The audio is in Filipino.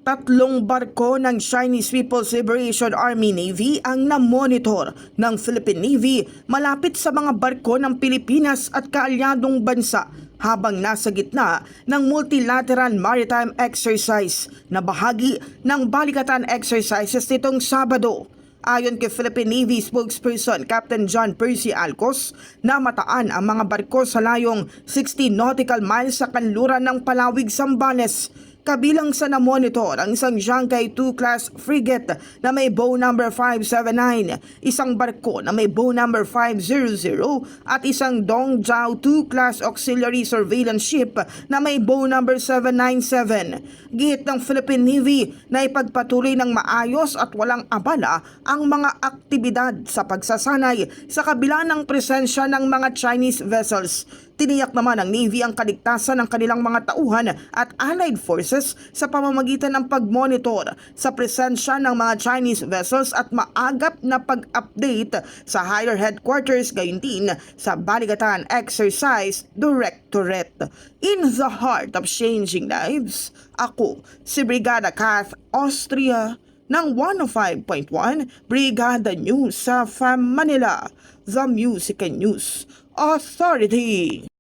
Tatlong barko ng Chinese People's Liberation Army Navy ang namonitor ng Philippine Navy malapit sa mga barko ng Pilipinas at kaalyadong bansa habang nasa gitna ng multilateral maritime exercise na bahagi ng balikatan exercises nitong Sabado. Ayon kay Philippine Navy spokesperson Captain John Percy Alcos, namataan ang mga barko sa layong 60 nautical miles sa kanluran ng Palawig, Zambales. Kabilang sa namonitor ang isang Jiangkai II class frigate na may bow number 579, isang barko na may bow number 500 at isang Dongjiao II class auxiliary surveillance ship na may bow number 797. Gihit ng Philippine Navy na ipagpatuloy ng maayos at walang abala ang mga aktibidad sa pagsasanay sa kabila ng presensya ng mga Chinese vessels. Tiniyak naman ng Navy ang kaligtasan ng kanilang mga tauhan at allied forces sa pamamagitan ng pagmonitor sa presensya ng mga Chinese vessels at maagap na pag-update sa higher headquarters, gayon din sa Balikatan Exercise Directorate. In the heart of changing lives, ako si Brigada Kath Austria ng 105.1 Brigada News sa FAM Manila, The Music and News Authority.